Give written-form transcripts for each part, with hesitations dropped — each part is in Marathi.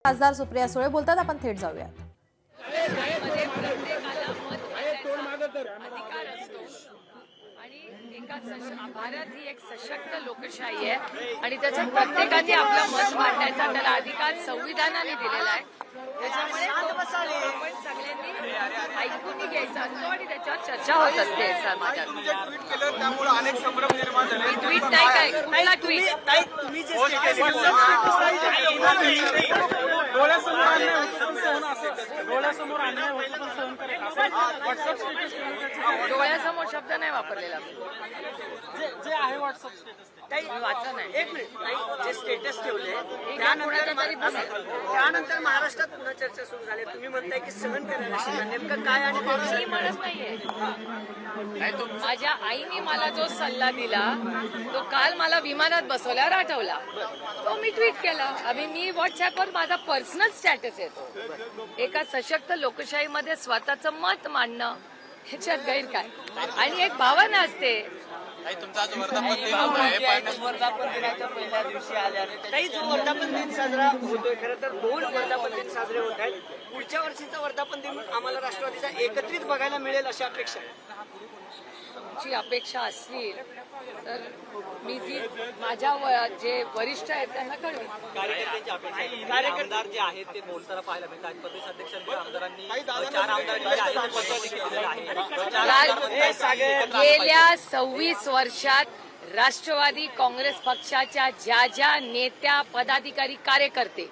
खासदार सुप्रिया सुळे बोलतात. आपण थेट जाऊया. भारत ही एक सशक्त लोकशाही आहे आणि त्याच्यात प्रत्येकाने आपलं मत मांडण्याचा त्याला अधिकार संविधानाने दिलेला आहे. त्याच्यामुळे आपण सगळ्यांनी ऐकून घ्यायचा असतो आणि त्याच्यावर चर्चा होत असते समाजात. ट्विट नाही काय कुठला ट्विट डोळ्यासमोर शब्द नाही वापरलेला जे आहे व्हॉट्सअप स्टेटस वाचलं नाही. एक मिनिट जे स्टेटस ठेवले त्यानंतर महाराष्ट्रात पुन्हा चर्चा सुरू झाली. तुम्ही म्हणताय की सहन करायला शिका. नेमकं काय आणि मी म्हणत नाहीये. माझ्या आईने मला जो सल्ला दिला तो काल मला विमानात बसवल्यावर आठवला. तो मी ट्विट केला. आम्ही मी व्हॉट्सअपवर माझा पर्सनल स्टॅटस येतो. एका सशक्त लोकशाहीमध्ये स्वतःचं मत मांडणं ह्याच्यात गैर काय. आणि एक भावना असते. वर्धापन दिनाच्या पहिल्या दिवशी आल्या काही जो वर्धापन दिन साजरा होतोय. खरं तर 2 वर्धापन दिन साजरे होत आहेत. पुढच्या वर्षीचा वर्धापन दिन आम्हाला राष्ट्रवादीचा एकत्रित बघायला मिळेल अशी अपेक्षा आहे. ची अपेक्षा असतील तर मी जी माझ्या जे वरिष्ठ आहेत त्यांना कळवेन. कार्यकर्त्यांची अपेक्षा कार्यकर्ते जे आहेत ते बोलताना पाहायला मिळतात. प्रदेश अध्यक्षांनी आमदारांनी 4 आमदारांनी गेल्या 26 वर्षात राष्ट्रवादी काँग्रेस पक्षाच्या ज्या ज्या नेत्या पदाधिकारी कार्यकर्ते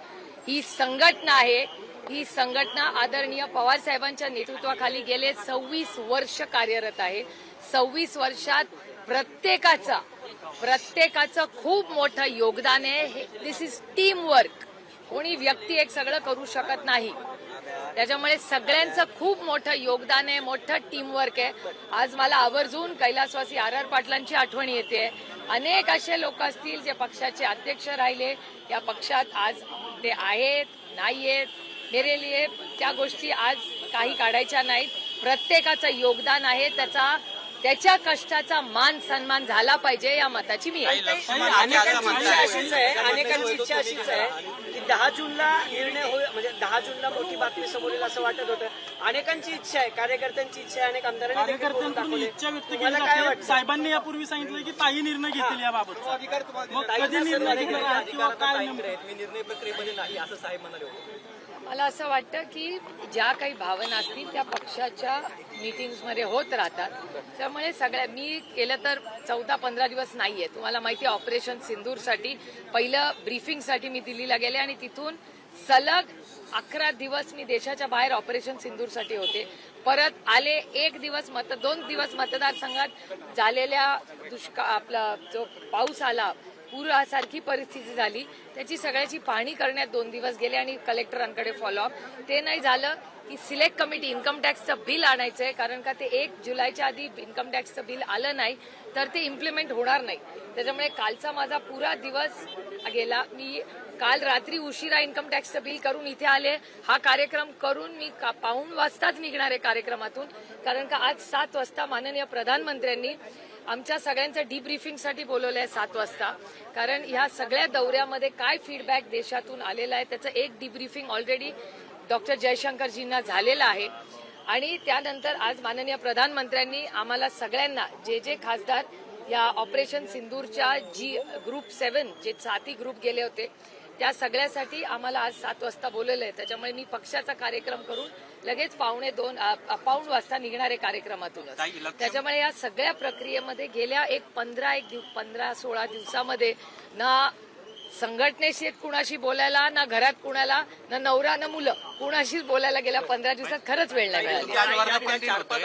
ही संघटना आहे. ही संघटना आदरणीय पवार साहेबांच्या नेतृत्वाखाली गेले 26 वर्ष कार्यरत आहे. 26 वर्षात प्रत्येकाचं खूप मोठं योगदान आहे. दिस इज टीम वर्क. कोणी व्यक्ती एक सगळं करू शकत नाही. त्याच्यामुळे सगळ्यांचं खूप मोठं योगदान आहे. मोठं टीम वर्क आहे. आज मला आवर्जून कैलासवासी RR पाटलांची आठवण येते. अनेक असे लोक असतील जे पक्षाचे अध्यक्ष राहिले. या पक्षात आज ते आहेत नाहीयेत. मेरे लिए त्या गोष्टी आज काही काढायच्या नाहीत. प्रत्येकाचं योगदान आहे. त्याच्या कष्टाचा मान सन्मान झाला पाहिजे या मताची मी आहे. अनेकांची इच्छा अशीच आहे की 10 जूनला निर्णय होईल. म्हणजे 10 जूनला मोठी बातमी समोर येईल असं वाटत होतं. अनेकांची इच्छा आहे. कार्यकर्त्यांची इच्छा आहे. अनेक आमदारांनी इच्छा व्यक्त केली. साहेबांनी यापूर्वी सांगितलं की काही निर्णय घेतील याबाबत. कधी निर्णय घेतला किंवा काय निर्णय प्रक्रियेमध्ये नाही असं साहेब म्हणाले होते. मला असं वाटतं की ज्या काही भावना असतील त्या पक्षाच्या मीटिंग्समध्ये होत राहतात. त्यामुळे मी केलं तर 14-15 दिवस नाहीये. तुम्हाला माहिती आहे ऑपरेशन सिंदूरसाठी पहिलं ब्रीफिंगसाठी मी दिल्लीला गेले आणि तिथून सलग 11 दिवस मी देशाच्या बाहेर ऑपरेशन सिंदूरसाठी होते. परत आले 2 दिवस मतदारसंघात झालेल्या आपला जो पाऊस आला पुरासारखी परिस्थिती झाली त्याची सगळ्याची पाहणी करण्यात 2 दिवस गेले आणि कलेक्टरांकडे फॉलोअप. ते नाही झालं की सिलेक्ट कमिटी इन्कम टॅक्सचं बिल आणायचंय. कारण का ते 1 जुलैच्या आधी इन्कम टॅक्सचं बिल आलं नाही तर ते इम्प्लिमेंट होणार नाही. त्याच्यामुळे कालचा माझा पुरा दिवस गेला. मी काल रात्री उशिरा इन्कम टॅक्सचं बिल करून इथे आले. हा कार्यक्रम करून मी 5:15 वाजताच निघणार आहे कार्यक्रमातून. कारण का आज 7 वाजता माननीय प्रधानमंत्र्यांनी आमच्या सगळ्यांचं डीब्रीफिंगसाठी बोलवलं आहे 7 वाजता. कारण ह्या सगळ्या दौऱ्यामध्ये काय फीडबॅक देशातून आलेला आहे त्याचं एक डीब्रीफिंग ऑलरेडी डॉक्टर जयशंकरजींना झालेलं आहे. आणि त्यानंतर आज माननीय प्रधानमंत्र्यांनी आम्हाला सगळ्यांना जे खासदार या ऑपरेशन सिंदूरच्या ग्रुप 7 जे 7 ग्रुप गेले होते त्या सगळ्यासाठी आम्हाला आज 7 वाजता बोलवलं आहे. त्याच्यामुळे मी पक्षाचा कार्यक्रम करून लगेच 2:15 वाजता निघणारे कार्यक्रमातूनच. त्याच्यामुळे या सगळ्या प्रक्रियेमध्ये गेल्या 15-16 दिवसामध्ये ना संघटनेशी कुणाशी बोलायला ना घरात कुणाला ना नवरा ना मुलं कुणाशीच बोलायला गेल्या 15 दिवसात खरंच वेळ नाही मिळाला.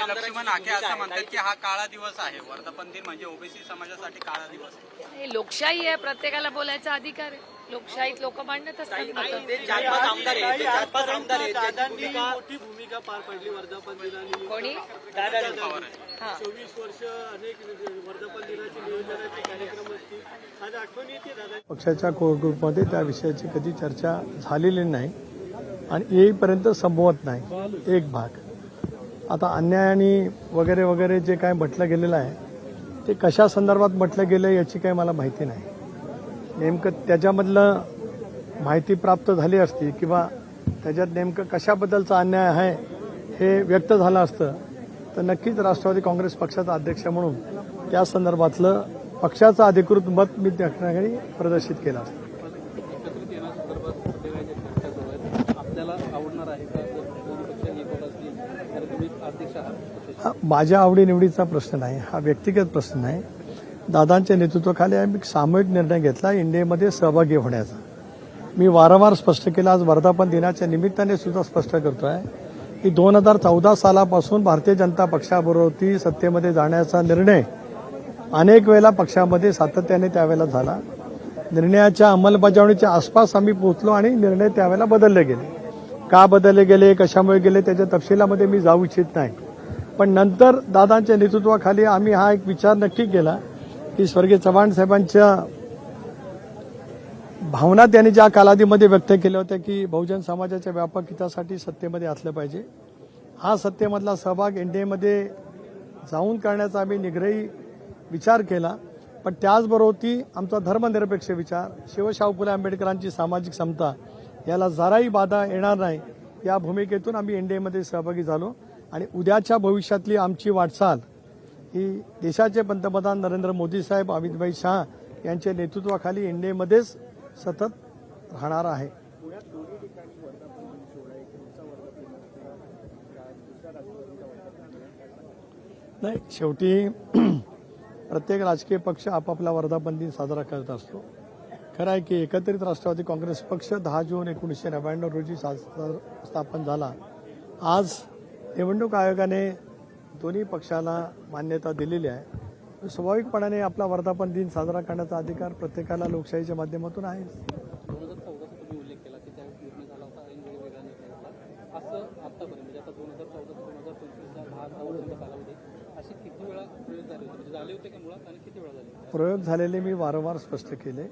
लक्ष्मण आखे असं म्हणतात की हा काळा दिवस आहे. वर्धापन दिन म्हणजे ओबीसी समाजासाठी काळा दिवस आहे. हे लोकशाही आहे. प्रत्येकाला बोलायचा अधिकार आहे. लोकशाहीत लोक मांडत असतात. मोठी भूमिका पार पडली वर्धापन दिनानिमित्त. कोणी 24 वर्ष अनेक वर्धापन दिनाची नियोजनाचे कार्यक्रम असतील. आज आठवण येते दादा. पक्षाच्या कोर ग्रुपमध्ये त्या विषयाची कधी चर्चा झालेली नाही आणि येईपर्यंत संभवत नाही. एक भाग आता अन्याय आणि वगैरे वगैरे जे काय म्हटलं गेलेलं आहे ते कशा संदर्भात म्हटलं गेलं याची काही मला माहिती नाही. नेमकं त्याच्यामधलं माहिती प्राप्त झाली असती किंवा त्याच्यात नेमकं कशाबद्दलचा अन्याय आहे हे व्यक्त झालं असतं तर नक्कीच राष्ट्रवादी काँग्रेस पक्षाचा अध्यक्ष म्हणून त्या संदर्भातलं पक्षाचं अधिकृत मत मी त्या ठिकाणी प्रदर्शित केलं असतं. आपल्याला आवडणार आहे का जर दोन्ही पक्ष एक होत असतील तर तुम्ही अध्यक्ष आहात? हा माझ्या आवडीनिवडीचा प्रश्न नाही, हा व्यक्तिगत प्रश्न नाही. दादांच्या नेतृत्वाखाली आम्ही सामूहिक निर्णय घेतला एनडीएमध्ये सहभागी होण्याचा. मी वारंवार स्पष्ट केलं, आज वर्धापन दिनाच्या निमित्ताने सुद्धा स्पष्ट करतोय की 2014 सालापासून भारतीय जनता पक्षाबरोबर सत्तेमध्ये जाण्याचा निर्णय अनेक वेळेला पक्षामध्ये सातत्याने त्यावेळेला झाला. निर्णयाच्या अंमलबजावणीच्या आसपास आम्ही पोहोचलो आणि निर्णय त्यावेळेला बदलले गेले. का बदलले गेले, कशामुळे गेले त्याच्या तपशिलामध्ये मी जाऊ इच्छित नाही. पण नंतर दादांच्या नेतृत्वाखाली आम्ही हा एक विचार नक्की केला की स्वर्गीय चव्हाण साहेबांच्या भावना त्यांनी ज्या कालावधीमध्ये व्यक्त केल्या होत्या की बहुजन समाजाच्या व्यापक हितासाठी सत्तेमध्ये असलं पाहिजे, हा सत्तेमधला सहभाग एनडीएमध्ये जाऊन करण्याचा आम्ही निग्रही विचार केला. पण त्याचबरोबर आमचा धर्मनिरपेक्ष विचार, शिवशाहू फुले आंबेडकरांची सामाजिक समता याला जराही बाधा येणार नाही या भूमिकेतून आम्ही एनडीएमध्ये सहभागी झालो. आणि उद्याच्या भविष्यातली आमची वाटचाल ही देशाचे पंतप्रधान नरेंद्र मोदी साहेब, अमित शहा यांच्या नेतृत्वाखाली एनडीएमध्येच सतत राहणार आहे. नाही, शेवटी प्रत्येक राजकीय पक्ष आपापला वर्धापन दिन साजरा करत असतो. खरं आहे की एकत्रित राष्ट्रवादी काँग्रेस पक्ष 10 जून 1999 रोजी स्थापन झाला. आज निवडणूक आयोगाने दोन्ही पक्षाला मान्यता दिलेली आहे. स्वाभाविकपणाने आपला वर्धापन दिन साजरा करण्याचा अधिकार प्रत्येकाला लोकशाहीच्या माध्यमातून आहे. 2014चा तुम्ही उल्लेख केला की त्यावेळेस निर्णय झाला होता ऐन वेळी वेगळा निर्णय झाला. असं आतापर्यंत म्हणजे आता 2014 ते 2025 10 वर्षांचा कालावधी असे किती वेळा प्रयोग झाले होते, म्हणजे झाले होते का मुळात आणि किती वेळा झाले? प्रयोग झालेले मी वारंवार स्पष्ट केले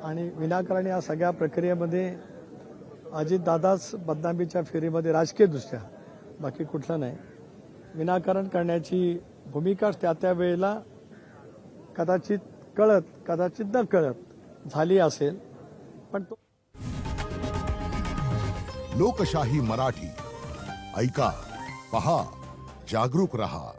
आणि विनाकारण या सगळ्या प्रक्रियेमध्ये अजितदादाच बदनामीच्या फेरीमध्ये राजकीयदृष्ट्या, बाकी कुठलं नाही, विनाकारण करण्याची भूमिका त्या वेळेला कदाचित कळत कदाचित न कळत झाली असेल. पण लोकशाही मराठी ऐका, पहा, जागरूक रहा.